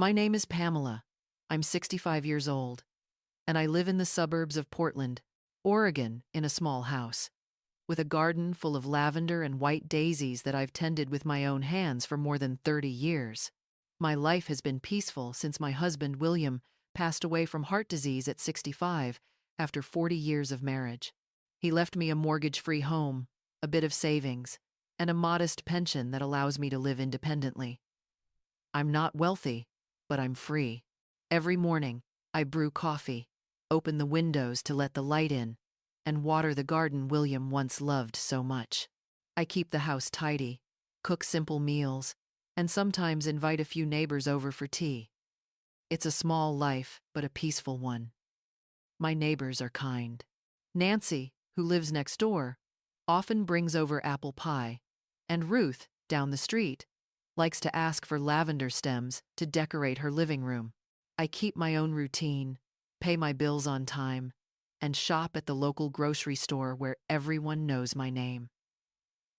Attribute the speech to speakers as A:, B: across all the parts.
A: My name is Pamela. I'm 65 years old, and I live in the suburbs of Portland, Oregon, in a small house, with a garden full of lavender and white daisies that I've tended with my own hands for more than 30 years. My life has been peaceful since my husband, William, passed away from heart disease at 65 after 40 years of marriage. He left me a mortgage-free home, a bit of savings, and a modest pension that allows me to live independently. I'm not wealthy, but I'm free. Every morning, I brew coffee, open the windows to let the light in, and water the garden William once loved so much. I keep the house tidy, cook simple meals, and sometimes invite a few neighbors over for tea. It's a small life, but a peaceful one. My neighbors are kind. Nancy, who lives next door, often brings over apple pie, and Ruth, down the street, likes to ask for lavender stems to decorate her living room. I keep my own routine, pay my bills on time, and shop at the local grocery store where everyone knows my name.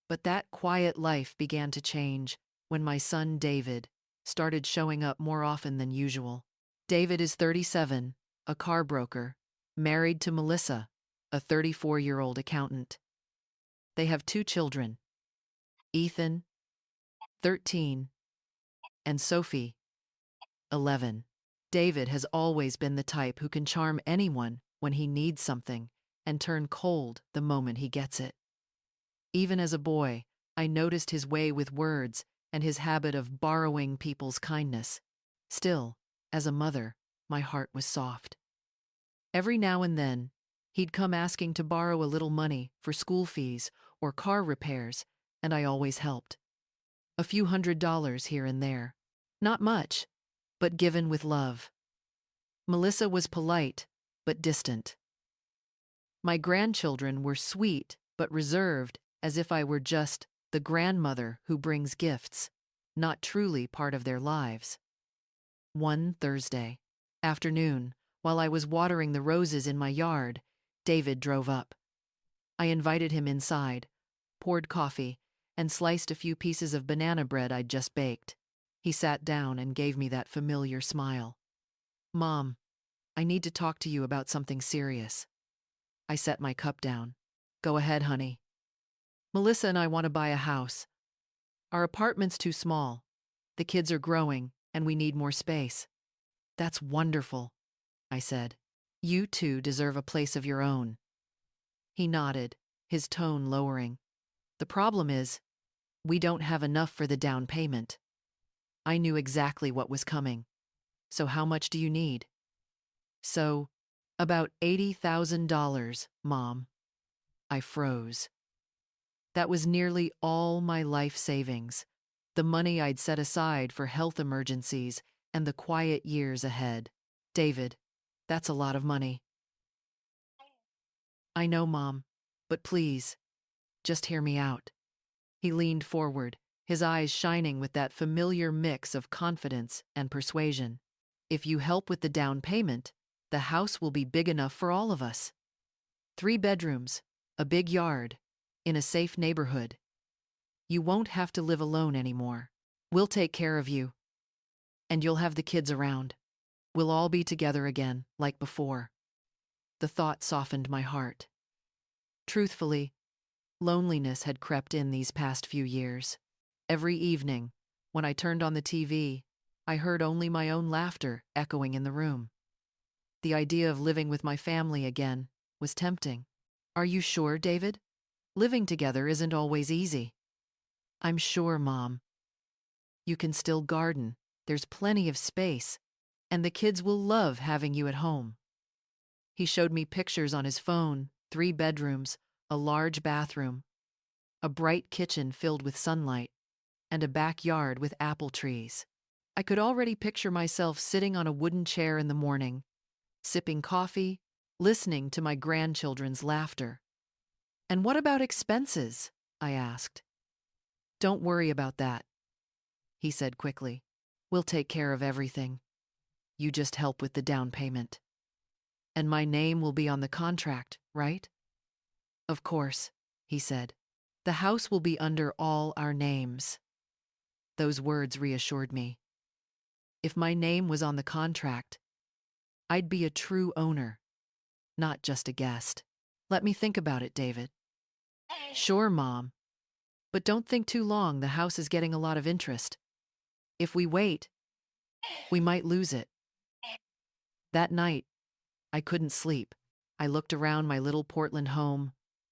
A: But that quiet life began to change when my son David started showing up more often than usual. David is 37, a car broker, married to Melissa, a 34-year-old accountant. They have two children, Ethan, 13, and Sophie, 11. David has always been the type who can charm anyone when he needs something and turn cold the moment he gets it. Even as a boy, I noticed his way with words and his habit of borrowing people's kindness. Still, as a mother, my heart was soft. Every now and then, he'd come asking to borrow a little money for school fees or car repairs, and I always helped. A few $100s here and there. Not much, but given with love. Melissa was polite, but distant. My grandchildren were sweet, but reserved, as if I were just the grandmother who brings gifts, not truly part of their lives. One Thursday afternoon, while I was watering the roses in my yard, David drove up. I invited him inside, poured coffee, and sliced a few pieces of banana bread I'd just baked. He sat down and gave me that familiar smile. "Mom, I need to talk to you about something serious." I set my cup down. "Go ahead, honey." "Melissa and I want to buy a house. Our apartment's too small. The kids are growing, and we need more space." "That's wonderful," I said. "You two deserve a place of your own." He nodded, his tone lowering. "The problem is, we don't have enough for the down payment." I knew exactly what was coming. "So how much do you need?" "So, about $80,000, Mom." I froze. That was nearly all my life savings, the money I'd set aside for health emergencies and the quiet years ahead. "David, that's a lot of money." "I know, Mom, but please, just hear me out." He leaned forward, his eyes shining with that familiar mix of confidence and persuasion. "If you help with the down payment, the house will be big enough for all of us. 3 bedrooms, a big yard, in a safe neighborhood. You won't have to live alone anymore. We'll take care of you. And you'll have the kids around. We'll all be together again, like before." The thought softened my heart. Truthfully, loneliness had crept in these past few years. Every evening, when I turned on the TV, I heard only my own laughter echoing in the room. The idea of living with my family again was tempting. "Are you sure, David? Living together isn't always easy." "I'm sure, Mom. You can still garden, there's plenty of space, and the kids will love having you at home." He showed me pictures on his phone, 3 bedrooms, a large bathroom, a bright kitchen filled with sunlight, and a backyard with apple trees. I could already picture myself sitting on a wooden chair in the morning, sipping coffee, listening to my grandchildren's laughter. "And what about expenses?" I asked. "Don't worry about that," he said quickly. "We'll take care of everything. You just help with the down payment. And my name will be on the contract, right?" "Of course," he said. "The house will be under all our names." Those words reassured me. If my name was on the contract, I'd be a true owner, not just a guest. Let me think about it, David. Sure, Mom. But don't think too long, the house is getting a lot of interest. If we wait, we might lose it. That night, I couldn't sleep. I looked around my little Portland home,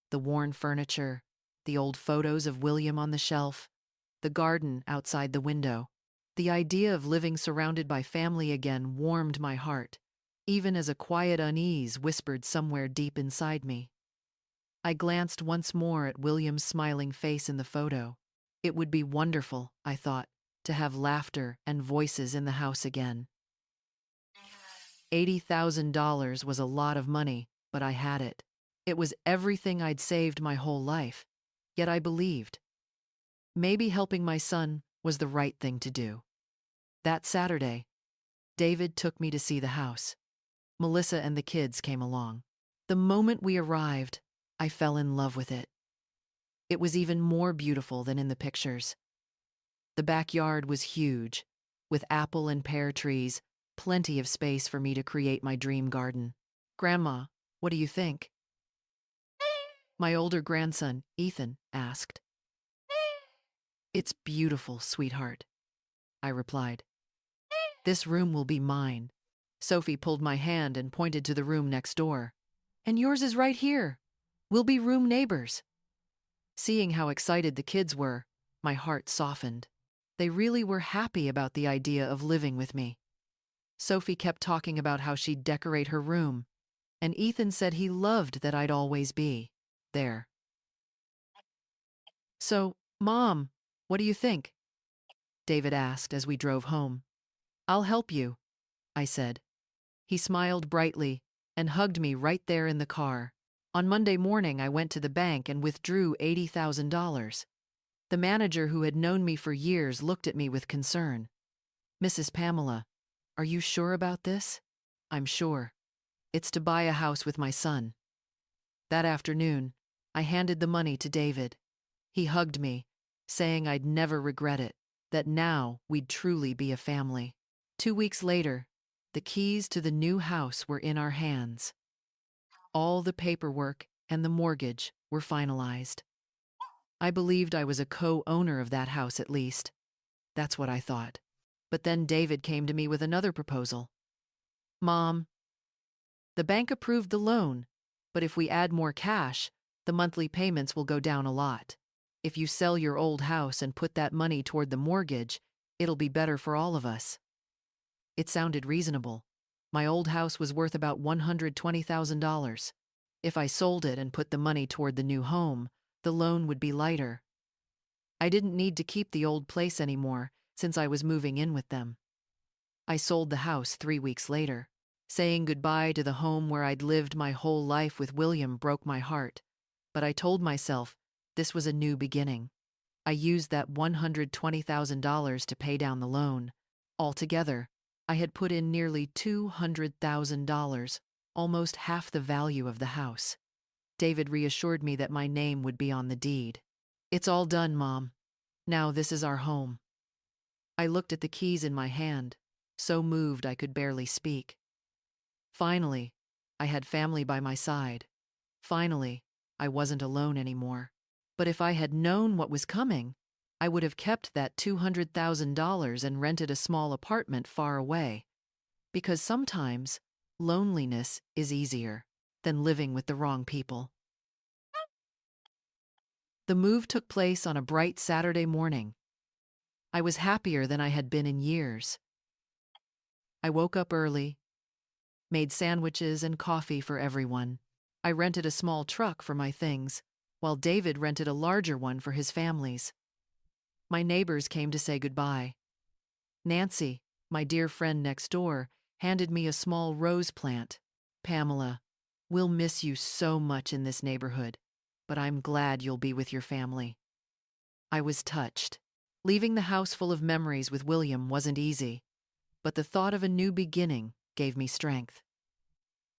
A: the worn furniture, the old photos of William on the shelf, the garden outside the window. The idea of living surrounded by family again warmed my heart, even as a quiet unease whispered somewhere deep inside me. I glanced once more at William's smiling face in the photo. It would be wonderful, I thought, to have laughter and voices in the house again. $80,000 was a lot of money, but I had it. It was everything I'd saved my whole life. Yet I believed. Maybe helping my son was the right thing to do. That Saturday, David took me to see the house. Melissa and the kids came along. The moment we arrived, I fell in love with it. It was even more beautiful than in the pictures. The backyard was huge, with apple and pear trees, plenty of space for me to create my dream garden. Grandma, what do you think? My older grandson, Ethan, asked. It's beautiful, sweetheart, I replied. This room will be mine. Sophie pulled my hand and pointed to the room next door. And yours is right here. We'll be room neighbors. Seeing how excited the kids were, my heart softened. They really were happy about the idea of living with me. Sophie kept talking about how she'd decorate her room, and Ethan said he loved that I'd always be there. So, Mom, what do you think? David asked as we drove home. I'll help you, I said. He smiled brightly and hugged me right there in the car. On Monday morning, I went to the bank and withdrew $80,000. The manager, who had known me for years, looked at me with concern. Mrs. Pamela, are you sure about this? I'm sure. It's to buy a house with my son. That afternoon, I handed the money to David. He hugged me, saying I'd never regret it, that now we'd truly be a family. 2 weeks later, the keys to the new house were in our hands. All the paperwork and the mortgage were finalized. I believed I was a co-owner of that house at least. That's what I thought. But then David came to me with another proposal. Mom, the bank approved the loan, but if we add more cash, the monthly payments will go down a lot. If you sell your old house and put that money toward the mortgage, it'll be better for all of us. It sounded reasonable. My old house was worth about $120,000. If I sold it and put the money toward the new home, the loan would be lighter. I didn't need to keep the old place anymore since I was moving in with them. I sold the house 3 weeks later. Saying goodbye to the home where I'd lived my whole life with William broke my heart, but I told myself this was a new beginning. I used that $120,000 to pay down the loan. Altogether, I had put in nearly $200,000, almost half the value of the house. David reassured me that my name would be on the deed. It's all done, Mom. Now this is our home. I looked at the keys in my hand, so moved I could barely speak. Finally, I had family by my side. Finally, I wasn't alone anymore. But if I had known what was coming, I would have kept that $200,000 and rented a small apartment far away. Because sometimes, loneliness is easier than living with the wrong people. The move took place on a bright Saturday morning. I was happier than I had been in years. I woke up early, made sandwiches and coffee for everyone. I rented a small truck for my things, while David rented a larger one for his families. My neighbors came to say goodbye. Nancy, my dear friend next door, handed me a small rose plant. Pamela, we'll miss you so much in this neighborhood, but I'm glad you'll be with your family. I was touched. Leaving the house full of memories with William wasn't easy, but the thought of a new beginning gave me strength.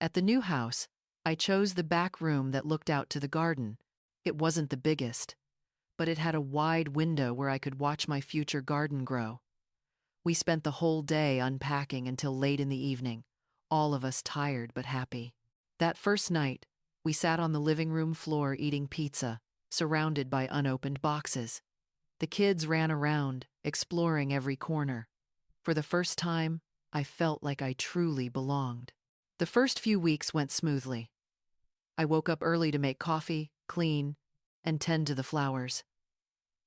A: At the new house, I chose the back room that looked out to the garden. It wasn't the biggest, but it had a wide window where I could watch my future garden grow. We spent the whole day unpacking until late in the evening, all of us tired but happy. That first night, we sat on the living room floor eating pizza, surrounded by unopened boxes. The kids ran around, exploring every corner. For the first time, I felt like I truly belonged. The first few weeks went smoothly. I woke up early to make coffee, clean, and tend to the flowers.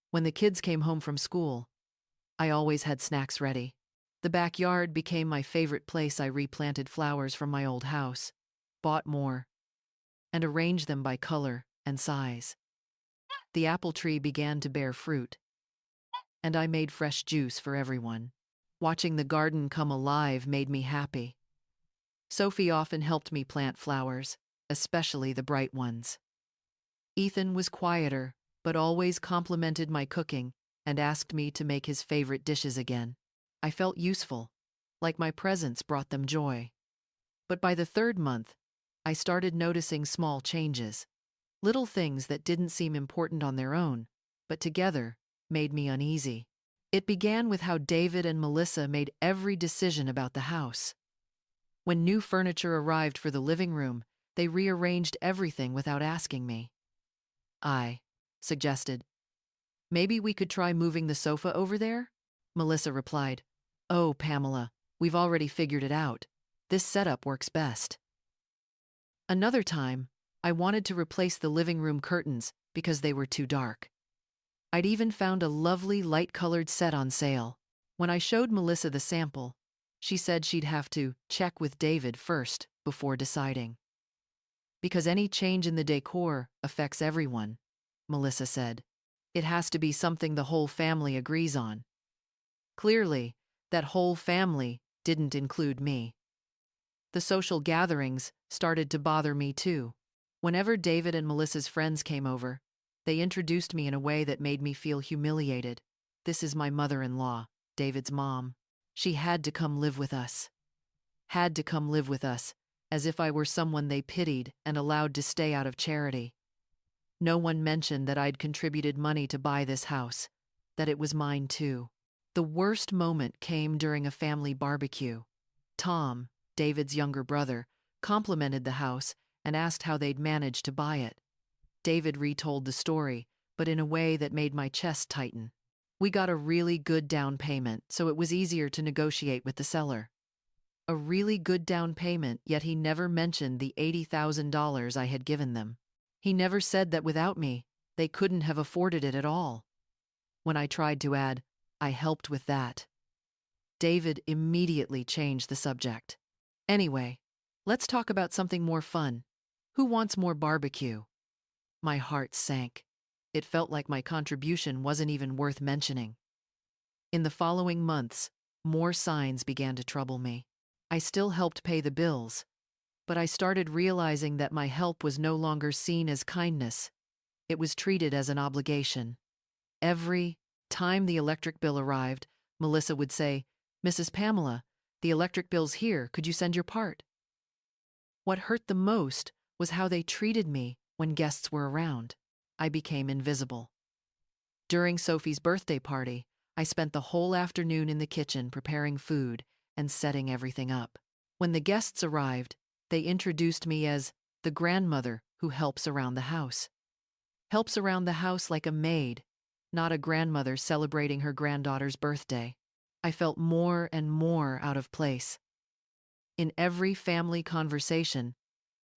A: When the kids came home from school, I always had snacks ready. The backyard became my favorite place. I replanted flowers from my old house, bought more, and arranged them by color and size. The apple tree began to bear fruit, and I made fresh juice for everyone. Watching the garden come alive made me happy. Sophie often helped me plant flowers, especially the bright ones. Ethan was quieter, but always complimented my cooking and asked me to make his favorite dishes again. I felt useful, like my presence brought them joy. But by the third month, I started noticing small changes, little things that didn't seem important on their own, but together made me uneasy. It began with how David and Melissa made every decision about the house. When new furniture arrived for the living room, they rearranged everything without asking me. I suggested, "Maybe we could try moving the sofa over there?" Melissa replied, "Oh, Pamela, we've already figured it out. This setup works best." Another time, I wanted to replace the living room curtains because they were too dark. I'd even found a lovely light-colored set on sale. When I showed Melissa the sample, she said she'd have to check with David first before deciding. "Because any change in the decor affects everyone," Melissa said. "It has to be something the whole family agrees on." Clearly, that whole family didn't include me. The social gatherings started to bother me too. Whenever David and Melissa's friends came over, they introduced me in a way that made me feel humiliated. "This is my mother-in-law, David's mom. She had to come live with us." Had to come live with us, as if I were someone they pitied and allowed to stay out of charity. No one mentioned that I'd contributed money to buy this house, that it was mine too. The worst moment came during a family barbecue. Tom, David's younger brother, complimented the house and asked how they'd managed to buy it. David retold the story, but in a way that made my chest tighten. "We got a really good down payment, so it was easier to negotiate with the seller." A really good down payment, yet he never mentioned the $80,000 I had given them. He never said that without me, they couldn't have afforded it at all. When I tried to add, "I helped with that," David immediately changed the subject. "Anyway, let's talk about something more fun. Who wants more barbecue?" My heart sank. It felt like my contribution wasn't even worth mentioning. In the following months, more signs began to trouble me. I still helped pay the bills, but I started realizing that my help was no longer seen as kindness. It was treated as an obligation. Every time the electric bill arrived, Melissa would say, "Mrs. Pamela, the electric bill's here. Could you send your part?" What hurt the most was how they treated me when guests were around. I became invisible. During Sophie's birthday party, I spent the whole afternoon in the kitchen preparing food and setting everything up. When the guests arrived, they introduced me as the grandmother who helps around the house. Helps around the house like a maid, not a grandmother celebrating her granddaughter's birthday. I felt more and more out of place. In every family conversation,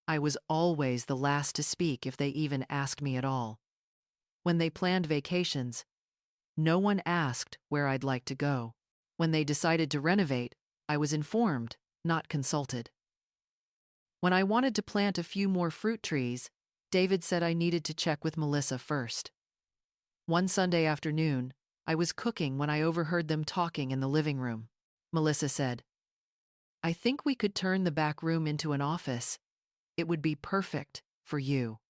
A: I was always the last to speak if they even asked me at all. When they planned vacations, no one asked where I'd like to go. When they decided to renovate, I was informed, not consulted. When I wanted to plant a few more fruit trees, David said I needed to check with Melissa first. One Sunday afternoon, I was cooking when I overheard them talking in the living room. Melissa said, "I think we could turn the back room into an office. It would be perfect for you."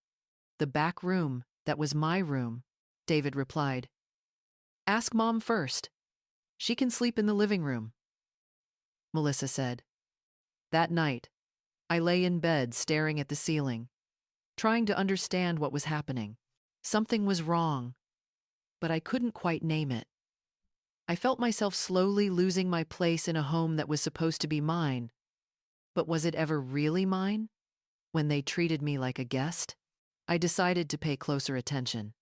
A: "The back room, that was my room," David replied. "Ask Mom first. She can sleep in the living room," Melissa said. That night, I lay in bed staring at the ceiling, trying to understand what was happening. Something was wrong, but I couldn't quite name it. I felt myself slowly losing my place in a home that was supposed to be mine. But was it ever really mine? When they treated me like a guest? I decided to pay closer attention.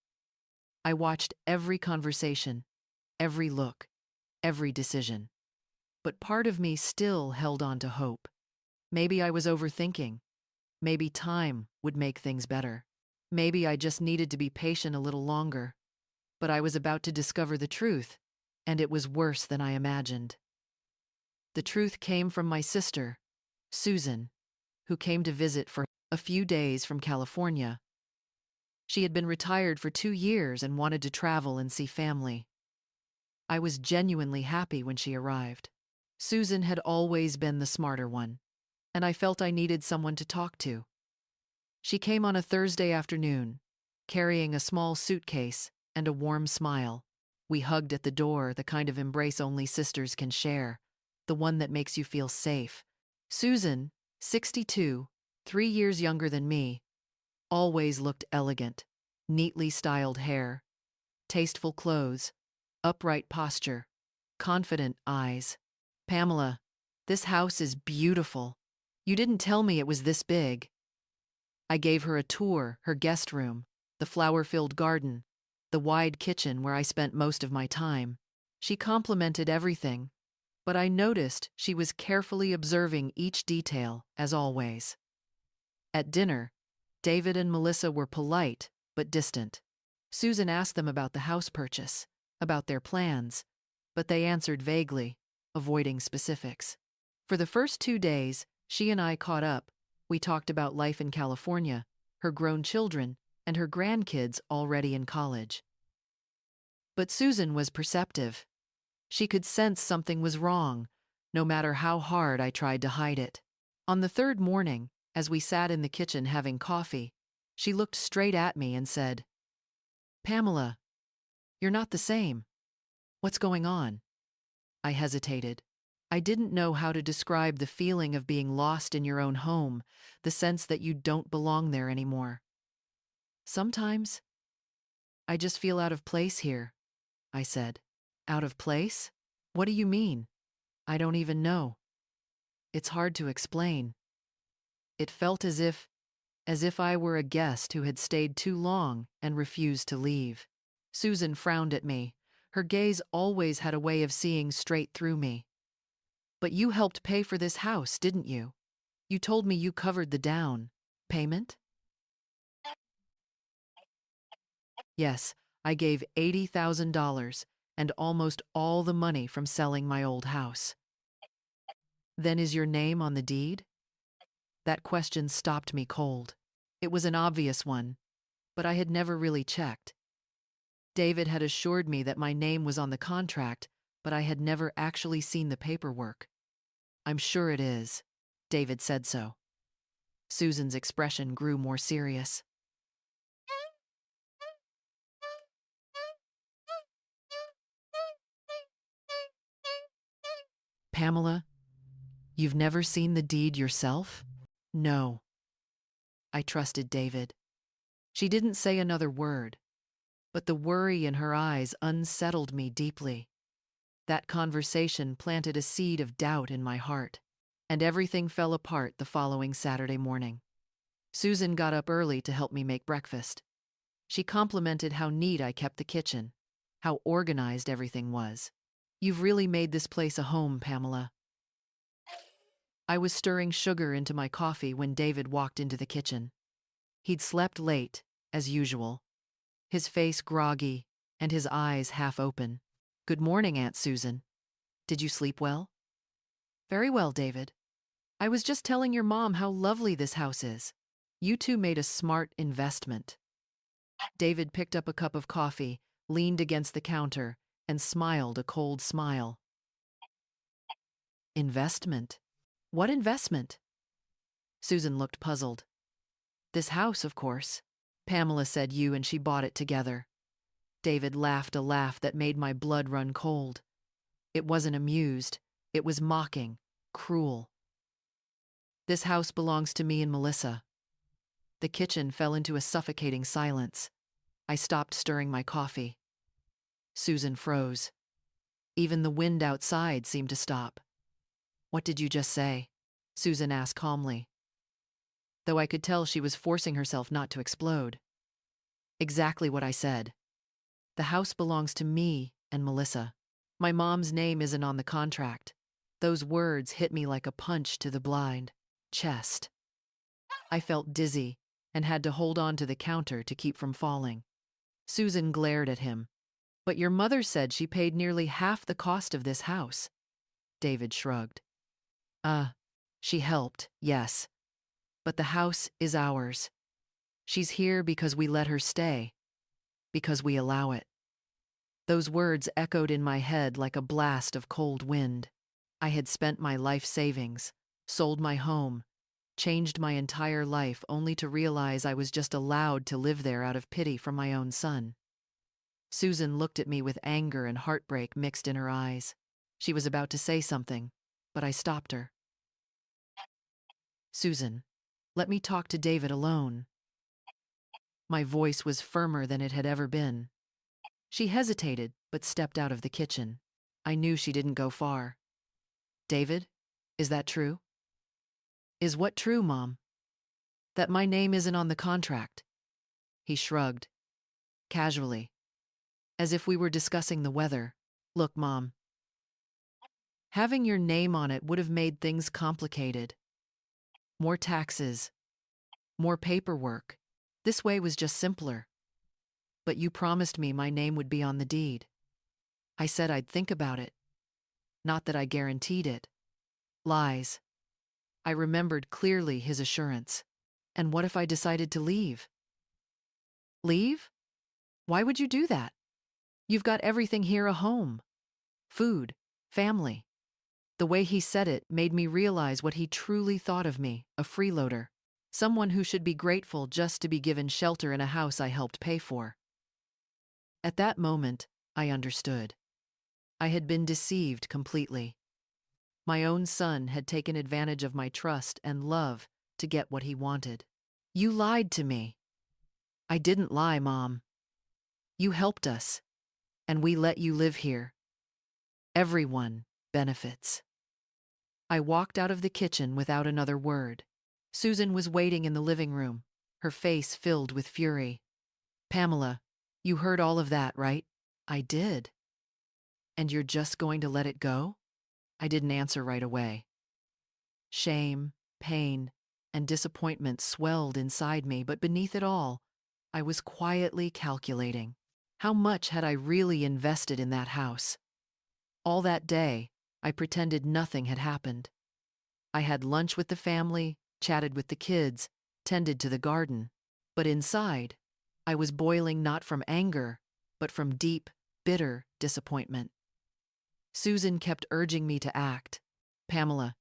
A: I watched every conversation, every look, every decision. But part of me still held on to hope. Maybe I was overthinking. Maybe time would make things better. Maybe I just needed to be patient a little longer. But I was about to discover the truth, and it was worse than I imagined. The truth came from my sister, Susan, who came to visit for a few days from California. She had been retired for 2 years and wanted to travel and see family. I was genuinely happy when she arrived. Susan had always been the smarter one, and I felt I needed someone to talk to. She came on a Thursday afternoon, carrying a small suitcase and a warm smile. We hugged at the door, the kind of embrace only sisters can share, the one that makes you feel safe. Susan, 62, 3 years younger than me, always looked elegant, neatly styled hair, tasteful clothes, upright posture, confident eyes. "Pamela, this house is beautiful. You didn't tell me it was this big." I gave her a tour, her guest room, the flower-filled garden, the wide kitchen where I spent most of my time. She complimented everything, but I noticed she was carefully observing each detail, as always. At dinner, David and Melissa were polite but distant. Susan asked them about the house purchase, about their plans, but they answered vaguely, avoiding specifics. For the first 2 days, she and I caught up. We talked about life in California, her grown children, and her grandkids already in college. But Susan was perceptive. She could sense something was wrong, no matter how hard I tried to hide it. On the third morning, as we sat in the kitchen having coffee, she looked straight at me and said, "Pamela, you're not the same. What's going on?" I hesitated. I didn't know how to describe the feeling of being lost in your own home, the sense that you don't belong there anymore. "Sometimes, I just feel out of place here," I said. "Out of place? What do you mean?" "I don't even know. It's hard to explain." It felt as if I were a guest who had stayed too long and refused to leave. Susan frowned at me. Her gaze always had a way of seeing straight through me. "But you helped pay for this house, didn't you? You told me you covered the down payment?" "Yes, I gave $80,000 and almost all the money from selling my old house." "Then is your name on the deed?" That question stopped me cold. It was an obvious one, but I had never really checked. David had assured me that my name was on the contract, but I had never actually seen the paperwork. "I'm sure it is." David said so. Susan's expression grew more serious. "Pamela, you've never seen the deed yourself?" "No." I trusted David. She didn't say another word, but the worry in her eyes unsettled me deeply. That conversation planted a seed of doubt in my heart, and everything fell apart the following Saturday morning. Susan got up early to help me make breakfast. She complimented how neat I kept the kitchen, how organized everything was. "You've really made this place a home, Pamela." I was stirring sugar into my coffee when David walked into the kitchen. He'd slept late, as usual, his face groggy and his eyes half open. "Good morning, Aunt Susan. Did you sleep well?" "Very well, David. I was just telling your mom how lovely this house is. You two made a smart investment." David picked up a cup of coffee, leaned against the counter, and smiled a cold smile. "Investment? What investment?" Susan looked puzzled. "This house, of course. Pamela said you and she bought it together." David laughed a laugh that made my blood run cold. It wasn't amused. It was mocking, cruel. "This house belongs to me and Melissa." The kitchen fell into a suffocating silence. I stopped stirring my coffee. Susan froze. Even the wind outside seemed to stop. "What did you just say?" Susan asked calmly, though I could tell she was forcing herself not to explode. "Exactly what I said. The house belongs to me and Melissa. My mom's name isn't on the contract." Those words hit me like a punch to the blind chest. I felt dizzy and had to hold on to the counter to keep from falling. Susan glared at him. "But your mother said she paid nearly half the cost of this house." David shrugged. She helped, yes. But the house is ours. She's here because we let her stay, because we allow it." Those words echoed in my head like a blast of cold wind. I had spent my life savings, sold my home, changed my entire life only to realize I was just allowed to live there out of pity for my own son. Susan looked at me with anger and heartbreak mixed in her eyes. She was about to say something, but I stopped her. "Susan, let me talk to David alone." My voice was firmer than it had ever been. She hesitated, but stepped out of the kitchen. I knew she didn't go far. "David, is that true?" "Is what true, Mom?" "That my name isn't on the contract." He shrugged, casually, as if we were discussing the weather. "Look, Mom, having your name on it would have made things complicated. More taxes, more paperwork. This way was just simpler. But you promised me my name would be on the deed. I said I'd think about it. Not that I guaranteed it." Lies. I remembered clearly his assurance. "And what if I decided to leave?" "Leave? Why would you do that? You've got everything here, a home, food, family." The way he said it made me realize what he truly thought of me, a freeloader. Someone who should be grateful just to be given shelter in a house I helped pay for. At that moment, I understood. I had been deceived completely. My own son had taken advantage of my trust and love to get what he wanted. "You lied to me." "I didn't lie, Mom. You helped us, and we let you live here. Everyone benefits." I walked out of the kitchen without another word. Susan was waiting in the living room, her face filled with fury. "Pamela, you heard all of that, right?" "I did." "And you're just going to let it go?" I didn't answer right away. Shame, pain, and disappointment swelled inside me, but beneath it all, I was quietly calculating. How much had I really invested in that house? All that day, I pretended nothing had happened. I had lunch with the family, chatted with the kids, tended to the garden. But inside, I was boiling not from anger, but from deep, bitter disappointment. Susan kept urging me to act. "Pamela,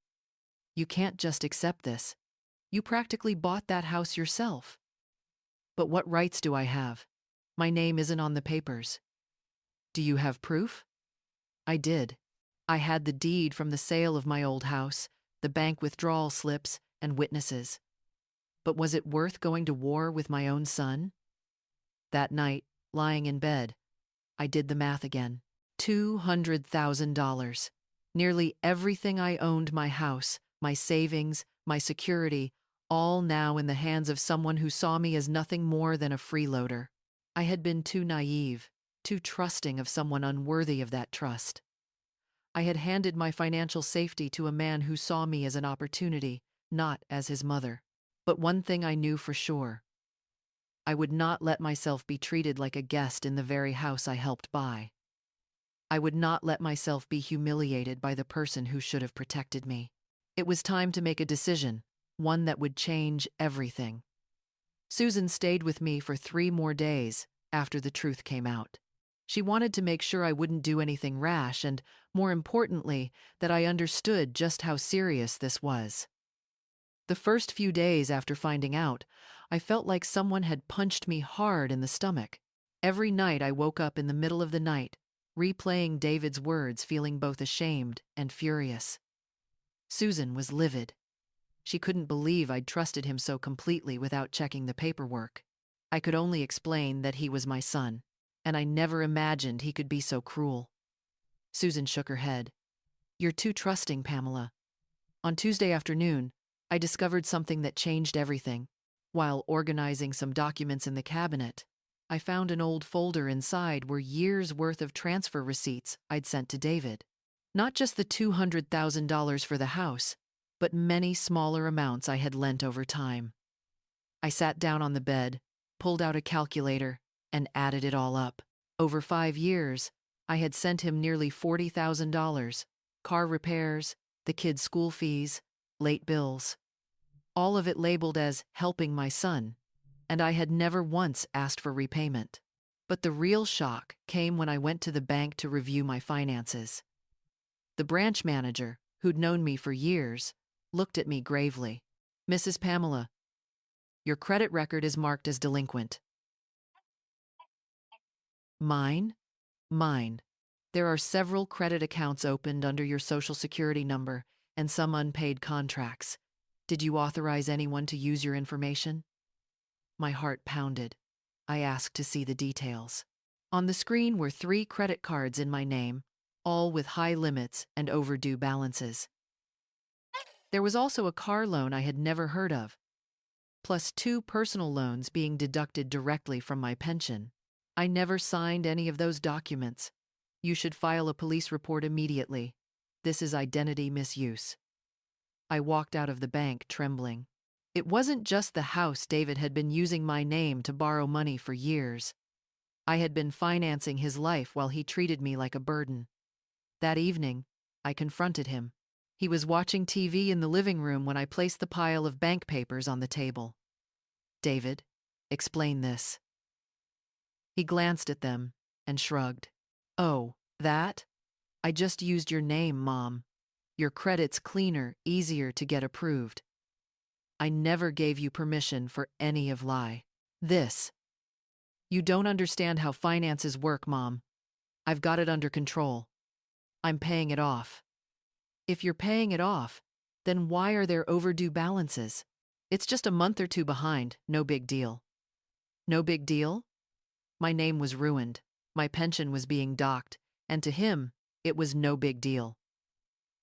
A: you can't just accept this. You practically bought that house yourself." "But what rights do I have? My name isn't on the papers." "Do you have proof?" I did. I had the deed from the sale of my old house, the bank withdrawal slips, and witnesses. But was it worth going to war with my own son? That night, lying in bed, I did the math again. $200,000. Nearly everything I owned, my house, my savings, my security, all now in the hands of someone who saw me as nothing more than a freeloader. I had been too naive, too trusting of someone unworthy of that trust. I had handed my financial safety to a man who saw me as an opportunity, not as his mother. But one thing I knew for sure. I would not let myself be treated like a guest in the very house I helped buy. I would not let myself be humiliated by the person who should have protected me. It was time to make a decision, one that would change everything. Susan stayed with me for 3 more days after the truth came out. She wanted to make sure I wouldn't do anything rash and, more importantly, that I understood just how serious this was. The first few days after finding out, I felt like someone had punched me hard in the stomach. Every night I woke up in the middle of the night, replaying David's words, feeling both ashamed and furious. Susan was livid. She couldn't believe I'd trusted him so completely without checking the paperwork. I could only explain that he was my son, and I never imagined he could be so cruel. Susan shook her head. You're too trusting, Pamela. On Tuesday afternoon, I discovered something that changed everything. While organizing some documents in the cabinet, I found an old folder inside were years' worth of transfer receipts I'd sent to David. Not just the $200,000 for the house, but many smaller amounts I had lent over time. I sat down on the bed, pulled out a calculator, and added it all up. Over 5 years, I had sent him nearly $40,000, car repairs, the kids' school fees, late bills. All of it labeled as helping my son, and I had never once asked for repayment. But the real shock came when I went to the bank to review my finances. The branch manager, who'd known me for years, looked at me gravely. Mrs. Pamela, your credit record is marked as delinquent. Mine? Mine. There are several credit accounts opened under your Social Security number and some unpaid contracts. Did you authorize anyone to use your information? My heart pounded. I asked to see the details. On the screen were 3 credit cards in my name, all with high limits and overdue balances. There was also a car loan I had never heard of, plus 2 personal loans being deducted directly from my pension. I never signed any of those documents. You should file a police report immediately. This is identity misuse. I walked out of the bank trembling. It wasn't just the house David had been using my name to borrow money for years. I had been financing his life while he treated me like a burden. That evening, I confronted him. He was watching TV in the living room when I placed the pile of bank papers on the table. David, explain this. He glanced at them and shrugged. Oh, that? I just used your name, Mom. Your credit's cleaner, easier to get approved. I never gave you permission for any of lie. This. You don't understand how finances work, Mom. I've got it under control. I'm paying it off. If you're paying it off, then why are there overdue balances? It's just a month or 2 behind, no big deal. No big deal? My name was ruined, my pension was being docked, and to him, it was no big deal.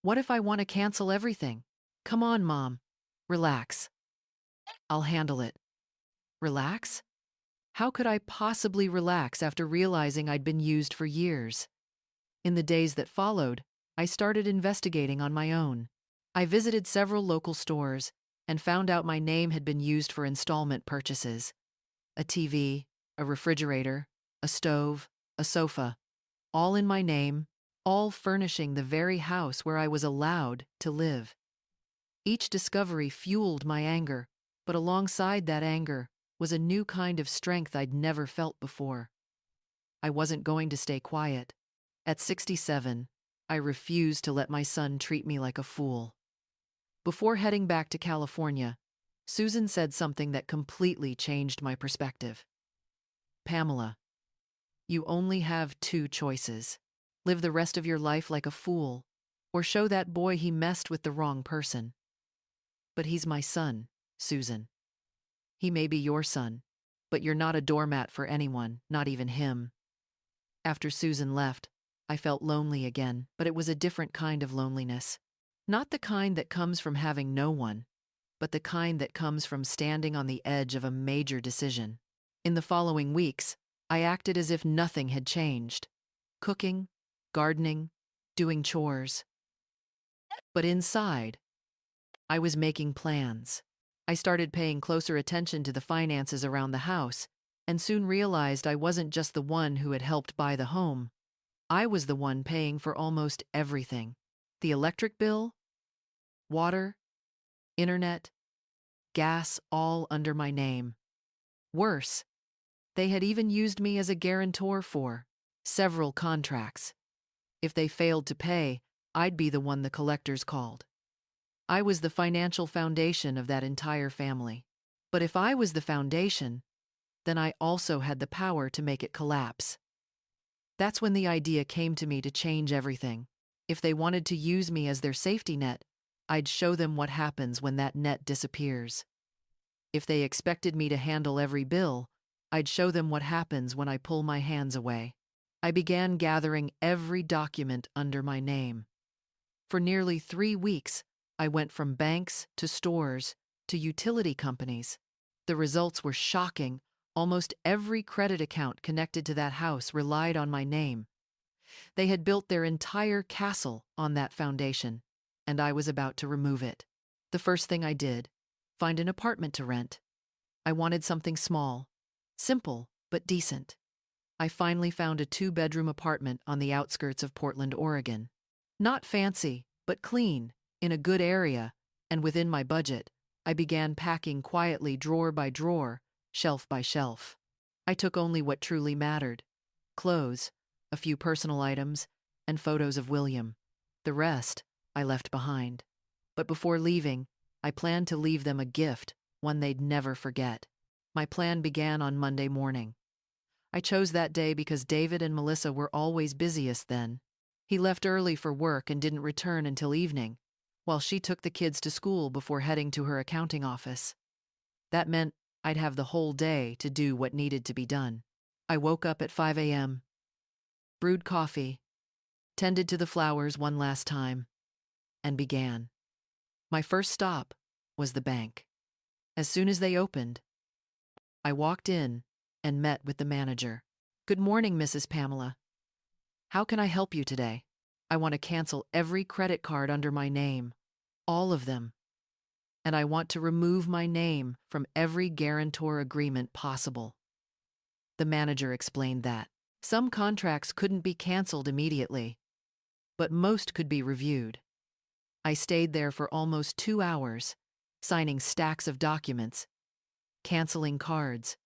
A: What if I want to cancel everything? Come on, Mom. Relax. I'll handle it. Relax? How could I possibly relax after realizing I'd been used for years? In the days that followed, I started investigating on my own. I visited several local stores and found out my name had been used for installment purchases. A TV, a refrigerator, a stove, a sofa, all in my name, all furnishing the very house where I was allowed to live. Each discovery fueled my anger, but alongside that anger was a new kind of strength I'd never felt before. I wasn't going to stay quiet. At 67, I refused to let my son treat me like a fool. Before heading back to California, Susan said something that completely changed my perspective. Pamela, you only have 2 choices. Live the rest of your life like a fool, or show that boy he messed with the wrong person. But he's my son, Susan. He may be your son, but you're not a doormat for anyone, not even him. After Susan left, I felt lonely again, but it was a different kind of loneliness. Not the kind that comes from having no one, but the kind that comes from standing on the edge of a major decision. In the following weeks, I acted as if nothing had changed. Cooking, gardening, doing chores. But inside, I was making plans. I started paying closer attention to the finances around the house, and soon realized I wasn't just the one who had helped buy the home. I was the one paying for almost everything. The electric bill, water, internet, gas, all under my name. Worse, they had even used me as a guarantor for several contracts. If they failed to pay, I'd be the one the collectors called. I was the financial foundation of that entire family. But if I was the foundation, then I also had the power to make it collapse. That's when the idea came to me to change everything. If they wanted to use me as their safety net, I'd show them what happens when that net disappears. If they expected me to handle every bill, I'd show them what happens when I pull my hands away. I began gathering every document under my name. For nearly 3 weeks, I went from banks to stores to utility companies. The results were shocking. Almost every credit account connected to that house relied on my name. They had built their entire castle on that foundation, and I was about to remove it. The first thing I did, find an apartment to rent. I wanted something small, simple, but decent. I finally found a 2-bedroom apartment on the outskirts of Portland, Oregon. Not fancy, but clean, in a good area, and within my budget. I began packing quietly, drawer by drawer, shelf by shelf. I took only what truly mattered: clothes, a few personal items, and photos of William. The rest I left behind. But before leaving, I planned to leave them a gift, one they'd never forget. My plan began on Monday morning. I chose that day because David and Melissa were always busiest then. He left early for work and didn't return until evening, while she took the kids to school before heading to her accounting office. That meant I'd have the whole day to do what needed to be done. I woke up at 5 a.m., brewed coffee, tended to the flowers one last time, and began. My first stop was the bank. As soon as they opened, I walked in and met with the manager. "Good morning, Mrs. Pamela. How can I help you today? I want to cancel every credit card under my name, all of them. And I want to remove my name from every guarantor agreement possible." The manager explained that some contracts couldn't be canceled immediately, but most could be reviewed. I stayed there for almost 2 hours, signing stacks of documents, canceling cards,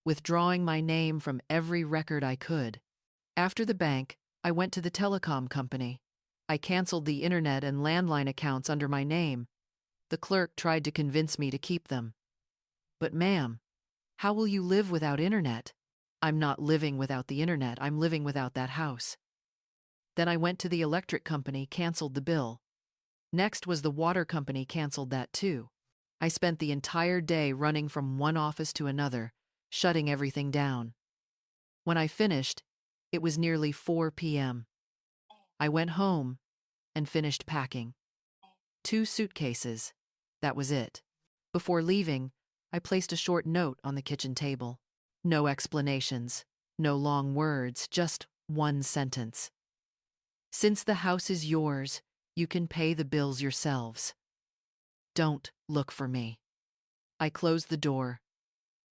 A: withdrawing my name from every record I could. After the bank, I went to the telecom company. I canceled the internet and landline accounts under my name. The clerk tried to convince me to keep them. "But ma'am, how will you live without internet?" "I'm not living without the internet, I'm living without that house." Then I went to the electric company, canceled the bill. Next was the water company, canceled that too. I spent the entire day running from one office to another, shutting everything down. When I finished, it was nearly 4 p.m. I went home and finished packing. 2 suitcases. That was it. Before leaving, I placed a short note on the kitchen table. No explanations, no long words, just one sentence. "Since the house is yours, you can pay the bills yourselves. Don't look for me." I closed the door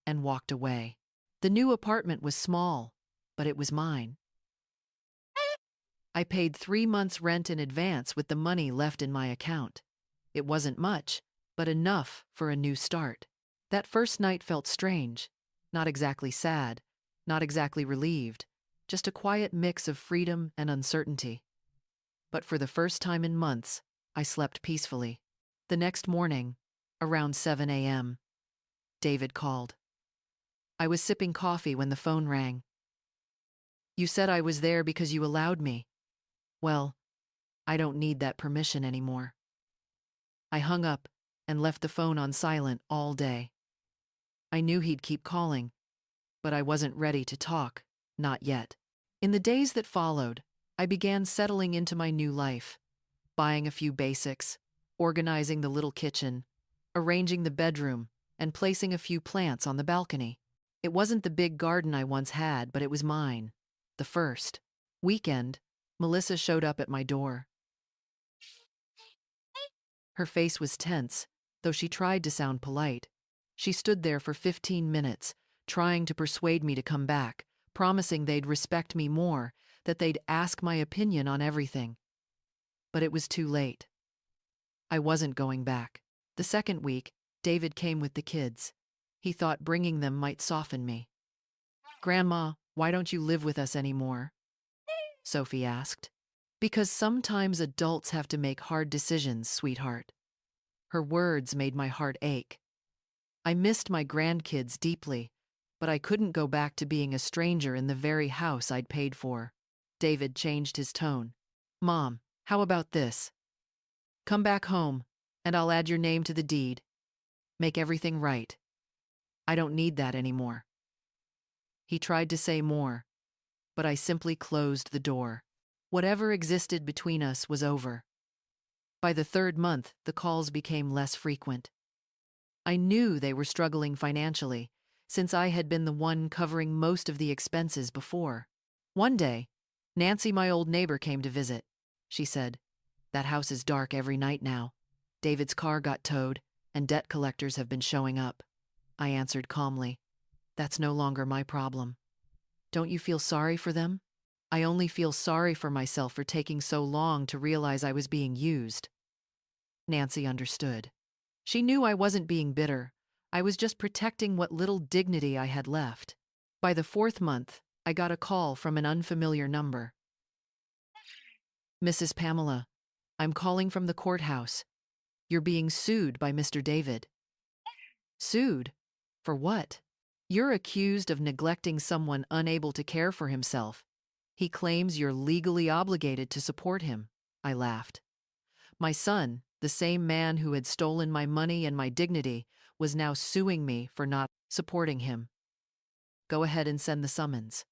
A: and walked away. The new apartment was small, but it was mine. I paid 3 months' rent in advance with the money left in my account. It wasn't much, but enough for a new start. That first night felt strange, not exactly sad, not exactly relieved, just a quiet mix of freedom and uncertainty. But for the first time in months, I slept peacefully. The next morning, around 7 a.m., David called. I was sipping coffee when the phone rang. "You said I was there because you allowed me. Well, I don't need that permission anymore." I hung up and left the phone on silent all day. I knew he'd keep calling, but I wasn't ready to talk, not yet. In the days that followed, I began settling into my new life, buying a few basics, organizing the little kitchen, arranging the bedroom, and placing a few plants on the balcony. It wasn't the big garden I once had, but it was mine. The first weekend, Melissa showed up at my door. Her face was tense, though she tried to sound polite. She stood there for 15 minutes, trying to persuade me to come back, promising they'd respect me more, that they'd ask my opinion on everything. But it was too late. I wasn't going back. The second week, David came with the kids. He thought bringing them might soften me. "Grandma, why don't you live with us anymore?" Sophie asked. "Because sometimes adults have to make hard decisions, sweetheart." Her words made my heart ache. I missed my grandkids deeply, but I couldn't go back to being a stranger in the very house I'd paid for. David changed his tone. "Mom, how about this? Come back home, and I'll add your name to the deed. Make everything right. I don't need that anymore." He tried to say more, but I simply closed the door. Whatever existed between us was over. By the third month, the calls became less frequent. I knew they were struggling financially, since I had been the one covering most of the expenses before. One day, Nancy, my old neighbor, came to visit. She said, "That house is dark every night now. David's car got towed, and debt collectors have been showing up." I answered calmly, "That's no longer my problem." "Don't you feel sorry for them?" "I only feel sorry for myself for taking so long to realize I was being used." Nancy understood. She knew I wasn't being bitter. I was just protecting what little dignity I had left. By the fourth month, I got a call from an unfamiliar number. "Mrs. Pamela, I'm calling from the courthouse. You're being sued by Mr. David." "Sued? For what?" "You're accused of neglecting someone unable to care for himself. He claims you're legally obligated to support him." I laughed. My son, the same man who had stolen my money and my dignity, was now suing me for not supporting him. "Go ahead and send the summons."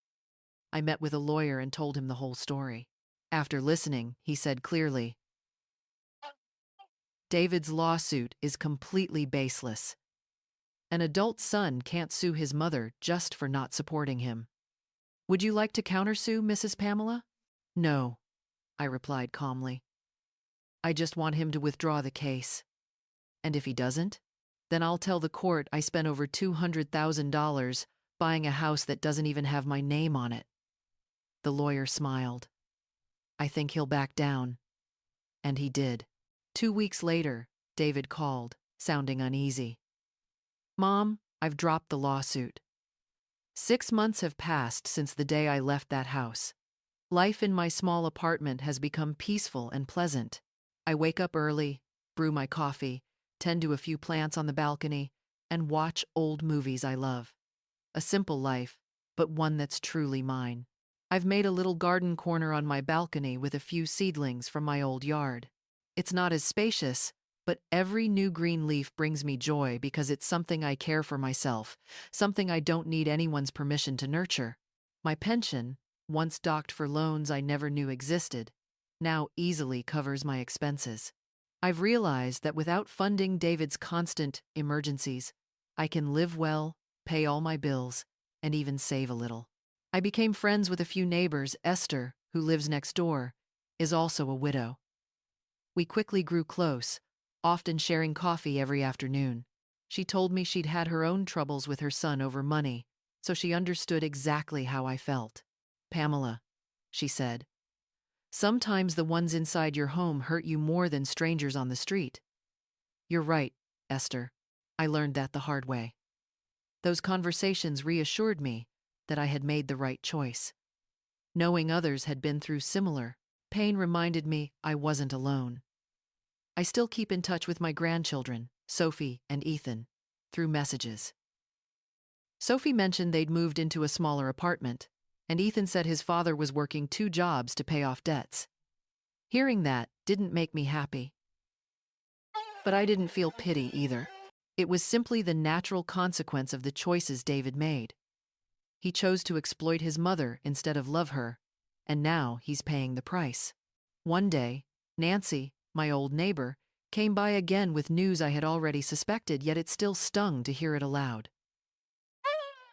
A: I met with a lawyer and told him the whole story. After listening, he said clearly, "David's lawsuit is completely baseless. An adult son can't sue his mother just for not supporting him. Would you like to countersue, Mrs. Pamela?" "No," I replied calmly. "I just want him to withdraw the case. And if he doesn't, then I'll tell the court I spent over $200,000 buying a house that doesn't even have my name on it." The lawyer smiled. "I think he'll back down." And he did. 2 weeks later, David called, sounding uneasy. "Mom, I've dropped the lawsuit. 6 months have passed since the day I left that house. Life in my small apartment has become peaceful and pleasant. I wake up early, brew my coffee, tend to a few plants on the balcony, and watch old movies I love. A simple life, but one that's truly mine. I've made a little garden corner on my balcony with a few seedlings from my old yard. It's not as spacious, but every new green leaf brings me joy because it's something I care for myself, something I don't need anyone's permission to nurture. My pension, once docked for loans I never knew existed, now easily covers my expenses. I've realized that without funding David's constant emergencies, I can live well, pay all my bills, and even save a little. I became friends with a few neighbors. Esther, who lives next door, is also a widow. We quickly grew close, often sharing coffee every afternoon. She told me she'd had her own troubles with her son over money, so she understood exactly how I felt. "Pamela," she said, "sometimes the ones inside your home hurt you more than strangers on the street." "You're right, Esther. I learned that the hard way." Those conversations reassured me that I had made the right choice. Knowing others had been through similar pain reminded me I wasn't alone. I still keep in touch with my grandchildren, Sophie and Ethan, through messages. Sophie mentioned they'd moved into a smaller apartment, and Ethan said his father was working 2 jobs to pay off debts. Hearing that didn't make me happy. But I didn't feel pity either. It was simply the natural consequence of the choices David made. He chose to exploit his mother instead of love her, and now he's paying the price. One day, Nancy, my old neighbor, came by again with news I had already suspected, yet it still stung to hear it aloud.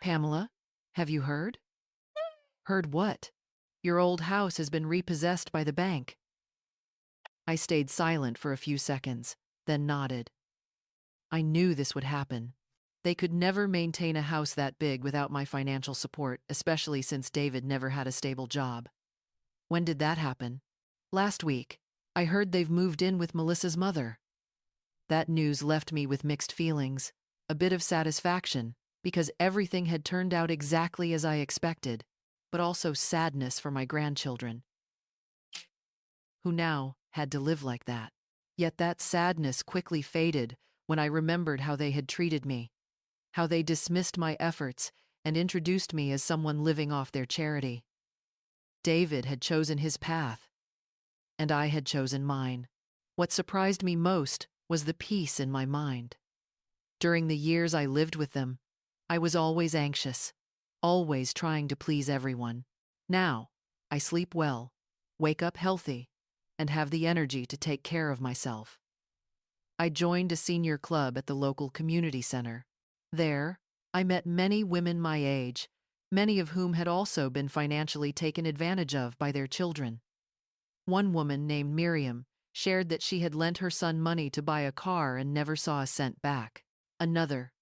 A: "Pamela, have you heard?" "Heard what?" "Your old house has been repossessed by the bank." I stayed silent for a few seconds, then nodded. I knew this would happen. They could never maintain a house that big without my financial support, especially since David never had a stable job. "When did that happen?" "Last week. I heard they've moved in with Melissa's mother." That news left me with mixed feelings, a bit of satisfaction, because everything had turned out exactly as I expected, but also sadness for my grandchildren, who now had to live like that. Yet that sadness quickly faded when I remembered how they had treated me, how they dismissed my efforts and introduced me as someone living off their charity. David had chosen his path, and I had chosen mine. What surprised me most was the peace in my mind. During the years I lived with them, I was always anxious, always trying to please everyone. Now, I sleep well, wake up healthy, and have the energy to take care of myself. I joined a senior club at the local community center. There, I met many women my age, many of whom had also been financially taken advantage of by their children. One woman named Miriam shared that she had lent her son money to buy a car and never saw a cent back. Another,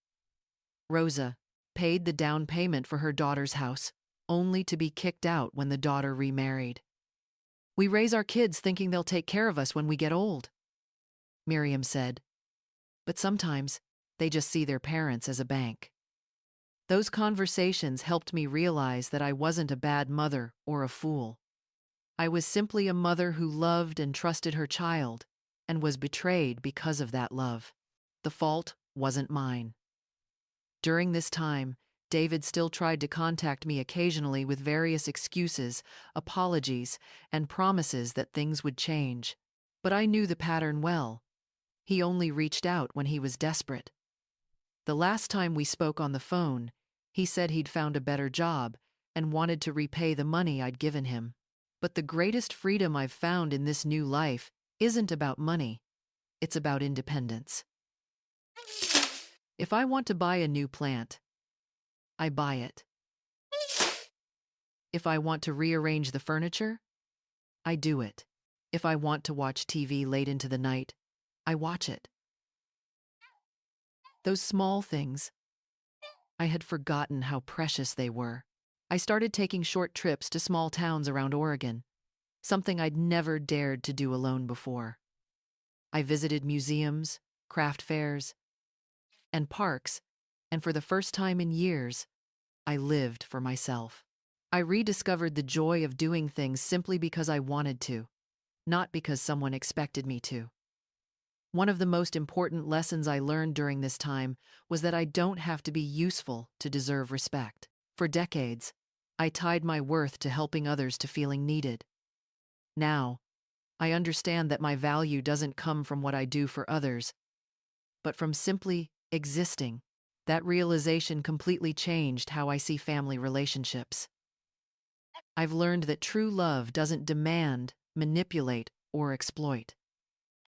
A: Rosa, paid the down payment for her daughter's house, only to be kicked out when the daughter remarried. "We raise our kids thinking they'll take care of us when we get old," Miriam said. But sometimes they just see their parents as a bank. Those conversations helped me realize that I wasn't a bad mother or a fool. I was simply a mother who loved and trusted her child and was betrayed because of that love. The fault wasn't mine. During this time, David still tried to contact me occasionally with various excuses, apologies, and promises that things would change. But I knew the pattern well. He only reached out when he was desperate. The last time we spoke on the phone, he said he'd found a better job and wanted to repay the money I'd given him. But the greatest freedom I've found in this new life isn't about money, it's about independence. If I want to buy a new plant, I buy it. If I want to rearrange the furniture, I do it. If I want to watch TV late into the night, I watch it. Those small things, I had forgotten how precious they were. I started taking short trips to small towns around Oregon, something I'd never dared to do alone before. I visited museums, craft fairs, and parks, and for the first time in years, I lived for myself. I rediscovered the joy of doing things simply because I wanted to, not because someone expected me to. One of the most important lessons I learned during this time was that I don't have to be useful to deserve respect. For decades, I tied my worth to helping others to feeling needed. Now, I understand that my value doesn't come from what I do for others, but from simply existing. That realization completely changed how I see family relationships. I've learned that true love doesn't demand, manipulate, or exploit.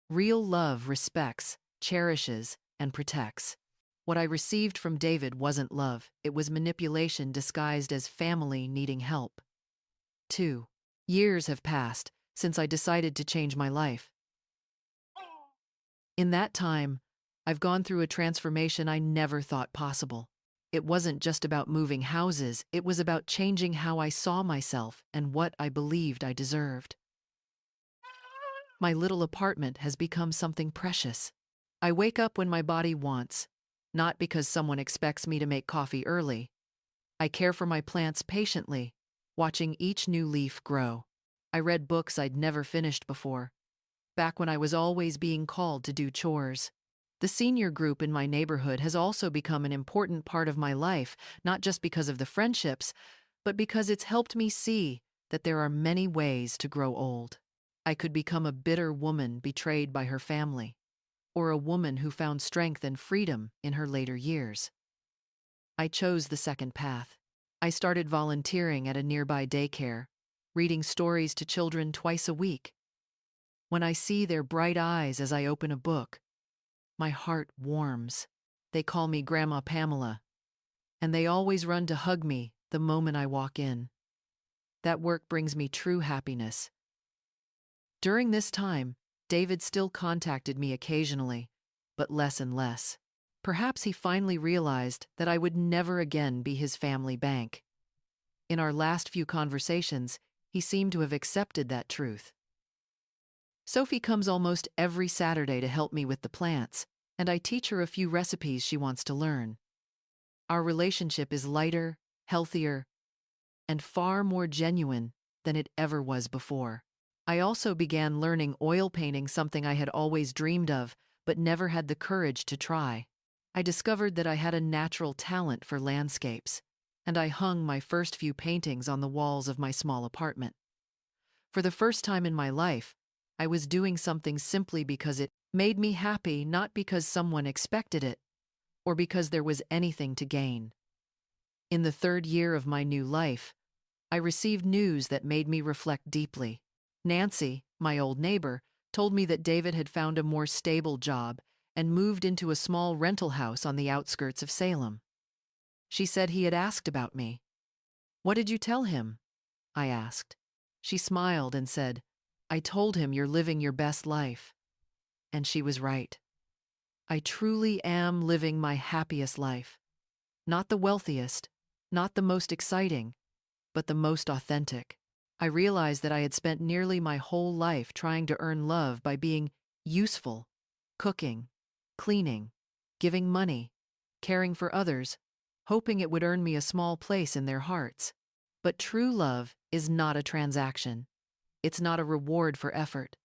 A: Real love respects, cherishes, and protects. What I received from David wasn't love, it was manipulation disguised as family needing help. 2 years have passed since I decided to change my life. In that time, I've gone through a transformation I never thought possible. It wasn't just about moving houses, it was about changing how I saw myself and what I believed I deserved. My little apartment has become something precious. I wake up when my body wants, not because someone expects me to make coffee early. I care for my plants patiently, watching each new leaf grow. I read books I'd never finished before, back when I was always being called to do chores. The senior group in my neighborhood has also become an important part of my life, not just because of the friendships, but because it's helped me see that there are many ways to grow old. I could become a bitter woman betrayed by her family, or a woman who found strength and freedom in her later years. I chose the second path. I started volunteering at a nearby daycare, reading stories to children twice a week. When I see their bright eyes as I open a book, my heart warms. They call me Grandma Pamela, and they always run to hug me the moment I walk in. That work brings me true happiness. During this time, David still contacted me occasionally, but less and less. Perhaps he finally realized that I would never again be his family bank. In our last few conversations, he seemed to have accepted that truth. Sophie comes almost every Saturday to help me with the plants, and I teach her a few recipes she wants to learn. Our relationship is lighter, healthier, and far more genuine than it ever was before. I also began learning oil painting, something I had always dreamed of, but never had the courage to try. I discovered that I had a natural talent for landscapes, and I hung my first few paintings on the walls of my small apartment. For the first time in my life, I was doing something simply because it made me happy, not because someone expected it, or because there was anything to gain. In the third year of my new life, I received news that made me reflect deeply. Nancy, my old neighbor, told me that David had found a more stable job and moved into a small rental house on the outskirts of Salem. She said he had asked about me. "What did you tell him?" I asked. She smiled and said, "I told him you're living your best life." And she was right. I truly am living my happiest life. Not the wealthiest, not the most exciting, but the most authentic. I realized that I had spent nearly my whole life trying to earn love by being useful, cooking, cleaning, giving money, caring for others, hoping it would earn me a small place in their hearts. But true love is not a transaction. It's not a reward for effort.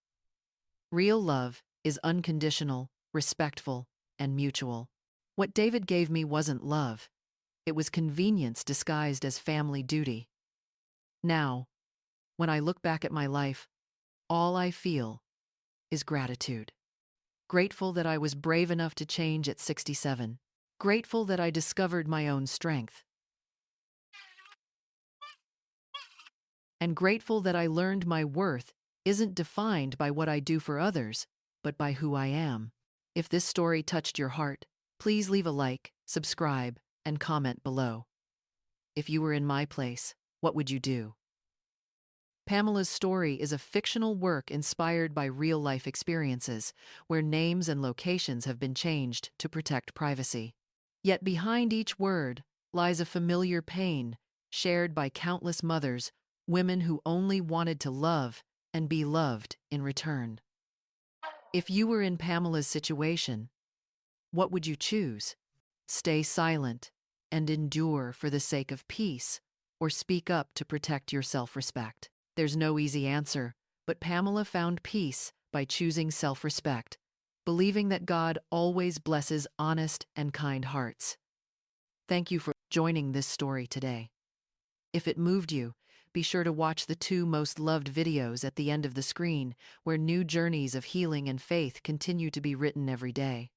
A: Real love is unconditional, respectful, and mutual. What David gave me wasn't love. It was convenience disguised as family duty. Now, when I look back at my life, all I feel is gratitude. Grateful that I was brave enough to change at 67. Grateful that I discovered my own strength. And grateful that I learned my worth isn't defined by what I do for others, but by who I am. If this story touched your heart, please leave a like, subscribe, and comment below. If you were in my place, what would you do? Pamela's story is a fictional work inspired by real-life experiences, where names and locations have been changed to protect privacy. Yet behind each word lies a familiar pain, shared by countless mothers, women who only wanted to love and be loved in return. If you were in Pamela's situation, what would you choose? Stay silent and endure for the sake of peace, or speak up to protect your self-respect? There's no easy answer, but Pamela found peace by choosing self-respect, believing that God always blesses honest and kind hearts. Thank you for joining this story today. If it moved you, be sure to watch the 2 most loved videos at the end of the screen, where new journeys of healing and faith continue to be written every day.